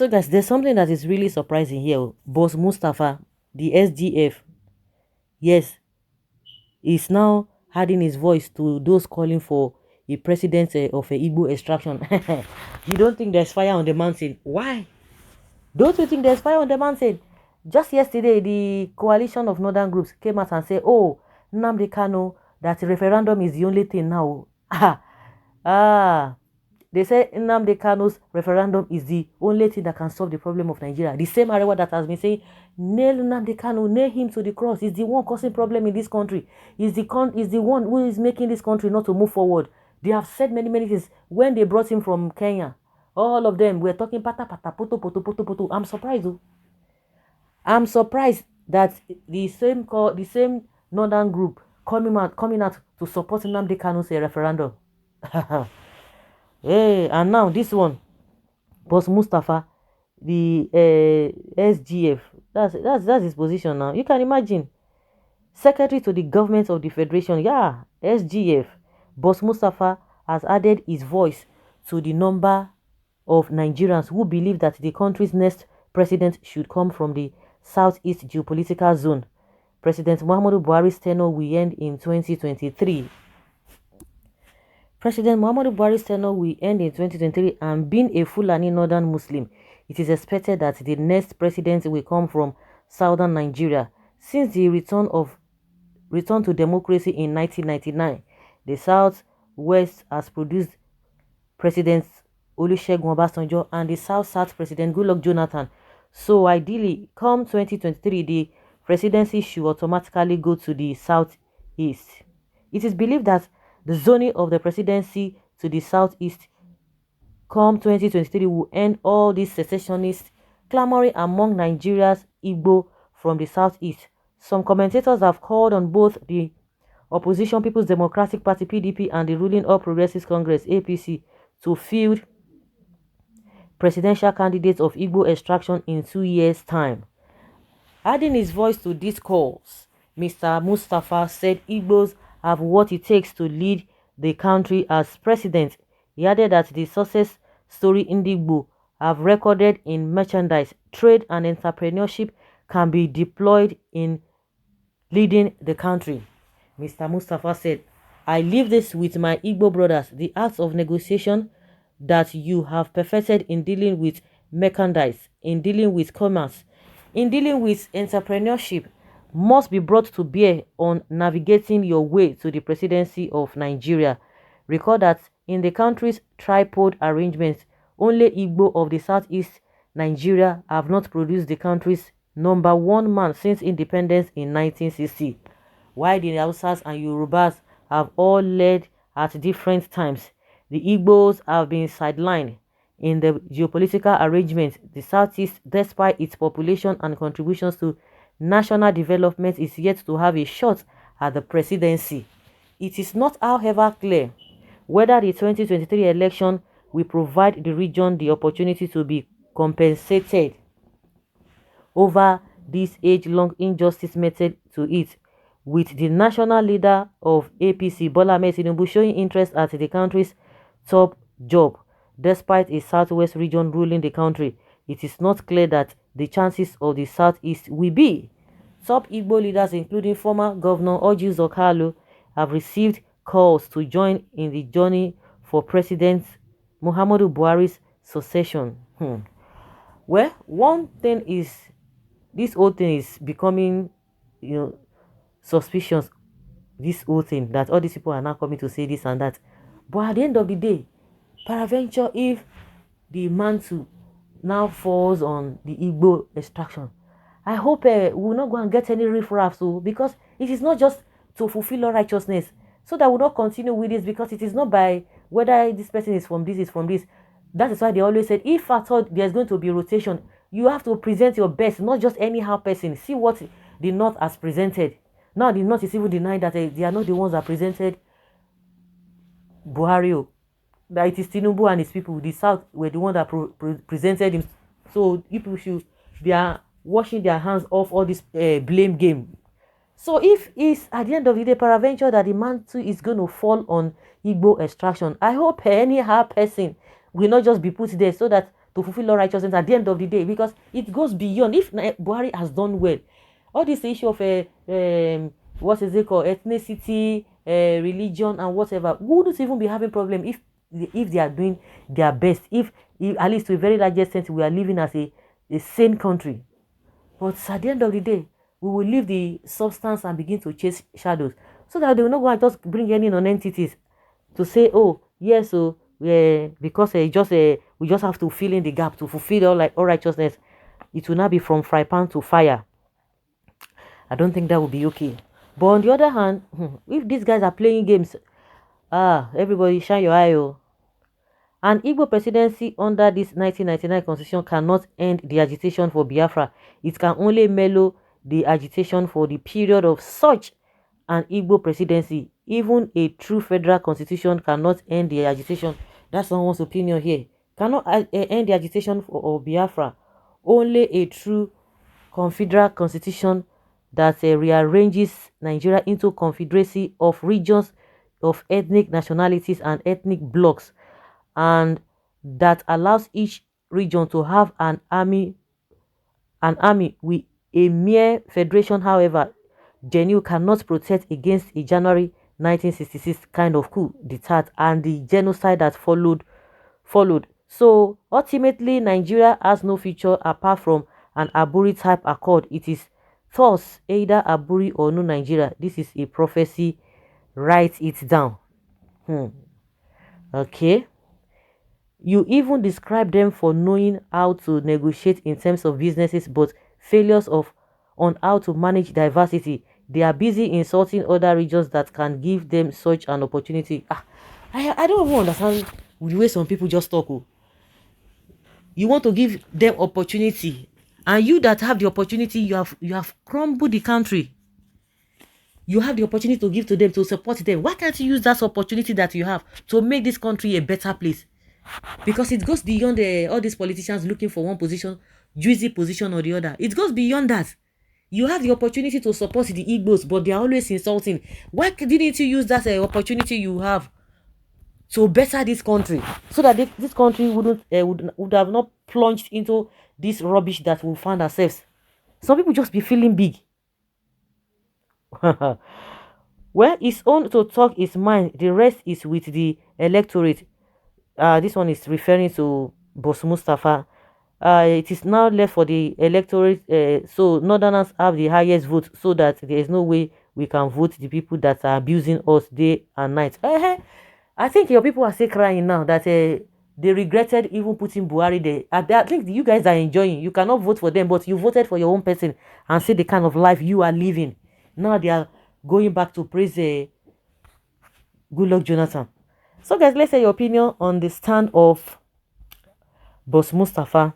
So guys, there's something that is really surprising here. Boss Mustapha, the SGF, yes, is now adding his voice to those calling for a president of a Igbo extraction. You don't think there's fire on the mountain? Why? Don't you think there's fire on the mountain? Just yesterday, the coalition of northern groups came out and said, oh, Nnamdi Kanu, that referendum is the only thing now. Ah, they say Nnamdi Kanu's referendum is the only thing that can solve the problem of Nigeria. The same Arewa that has been saying, nail Nnamdi Kanu, nail him to the cross. He's the one causing problem in this country. He's the one who is making this country not to move forward. They have said many, many things when they brought him from Kenya. All of them were talking pata pata poto poto poto poto. I'm surprised though. I'm surprised that the same northern group coming out to support Nnamdi Kanu's referendum. Hey, and now this one, Boss Mustapha, the SGF, that's his position now. You can imagine, secretary to the government of the federation, yeah, SGF, Boss Mustapha has added his voice to the number of Nigerians who believe that the country's next president should come from the southeast geopolitical zone. President Muhammadu Buhari's tenure will end in 2023. President Muhammadu Buhari's tenure will end in 2023, and being a Fulani northern Muslim, it is expected that the next president will come from southern Nigeria. Since the return to democracy in 1999, the Southwest has produced President Olusegun Obasanjo and the South President Goodluck Jonathan. So ideally, come 2023, the presidency should automatically go to the southeast. It is believed that the zoning of the presidency to the southeast come 2023 will end all these secessionists clamoring among Nigeria's Igbo from the southeast. Some commentators have called on both the opposition People's Democratic Party (PDP) and the ruling All Progressives Congress (APC) to field presidential candidates of Igbo extraction in 2 years' time. Adding his voice to these calls, Mr. Mustapha said Igbos have what it takes to lead the country as president. He added that the success story Igbo have recorded in merchandise, trade and entrepreneurship can be deployed in leading the country. Mr. Mustapha said, I leave this with my Igbo brothers, the arts of negotiation that you have perfected in dealing with merchandise, in dealing with commerce, in dealing with entrepreneurship, must be brought to bear on navigating your way to the presidency of Nigeria. Recall that in the country's tripod arrangements, only Igbo of the southeast Nigeria have not produced the country's #1 man since independence in 1960, while the Hausas and Yorubas have all led at different times. The Igbos have been sidelined in the geopolitical arrangement. The southeast, despite its population and contributions to national development, is yet to have a shot at the presidency. It is not, however, clear whether the 2023 election will provide the region the opportunity to be compensated over this age-long injustice meted to it, with the national leader of APC, Bola Ahmed Tinubu, showing interest at the country's top job. Despite a southwest region ruling the country, it is not clear that the chances of the southeast will be. Top Igbo leaders, including former Governor Orji Uzor, have received calls to join in the journey for President Muhammadu Buhari's succession. Well, one thing is, this whole thing is becoming, suspicious. This whole thing that all these people are now coming to say this and that. But at the end of the day, peradventure, if the mantle now falls on the Igbo extraction, I hope we will not go and get any riffraff, so because it is not just to fulfill all righteousness, so that we will not continue with this, because it is not by whether this person is from this. That is why they always said, if at all there's going to be rotation, you have to present your best, not just anyhow person. See what the North has presented. Now the North is even denying that they are not the ones that presented Buhari. That it is Tinubu and his people. The South were the ones that presented him. So people should be washing their hands off all this blame game. So if it's at the end of the day, peradventure, that the mantle is going to fall on Igbo extraction, I hope anyhow person will not just be put there, so that to fulfill all righteousness at the end of the day, because it goes beyond. If Buhari has done well, all this issue of what is it called, ethnicity, religion, and whatever, we wouldn't even be having problem if they are doing their best. If at least to a very large extent we are living as a sane country. But at the end of the day, we will leave the substance and begin to chase shadows, so that they will not go and just bring any non-entities to say, oh yes, so because we just have to fill in the gap to fulfill all righteousness. It will not be from fry pan to fire. I don't think that would be okay. But on the other hand, if these guys are playing games, everybody shine your eye. Oh. An Igbo presidency under this 1999 constitution cannot end the agitation for Biafra. It can only mellow the agitation for the period of such an Igbo presidency. Even a true federal constitution cannot end the agitation. That's someone's opinion here. Cannot end the agitation of Biafra. Only a true confederal constitution that rearranges Nigeria into confederacy of regions of ethnic nationalities and ethnic blocks, and that allows each region to have an army with a mere federation. However, Genu cannot protest against a January 1966 kind of coup d'etat and the genocide that followed. So ultimately, Nigeria has no future apart from an Aburi type accord. It is thus either Aburi or no Nigeria. This is a prophecy. Write it down. Okay. You even describe them for knowing how to negotiate in terms of businesses, but failures on how to manage diversity. They are busy insulting other regions that can give them such an opportunity. I don't even understand the way some people just talk. Oh. You want to give them opportunity, and you that have the opportunity, you have crumbled the country. You have the opportunity to give to them, to support them. Why can't you use that opportunity that you have to make this country a better place? Because it goes beyond all these politicians looking for one position, juicy position or the other. It goes beyond that. You have the opportunity to support the Igbos, but they are always insulting. Why didn't you use that opportunity you have to better this country, so that this country would have not plunged into this rubbish that we find ourselves? Some people just be feeling big. Well, it's own to talk his mind. The rest is with the electorate. This one is referring to Boss Mustapha. It is now left for the electorate, so Northerners have the highest vote, so that there is no way we can vote the people that are abusing us day and night. I think your people are still crying now that they regretted even putting Buhari there. I think you guys are enjoying. You cannot vote for them, but you voted for your own person and see the kind of life you are living. Now they are going back to praise Goodluck Jonathan. So guys, let's say your opinion on the stand of Boss Mustapha.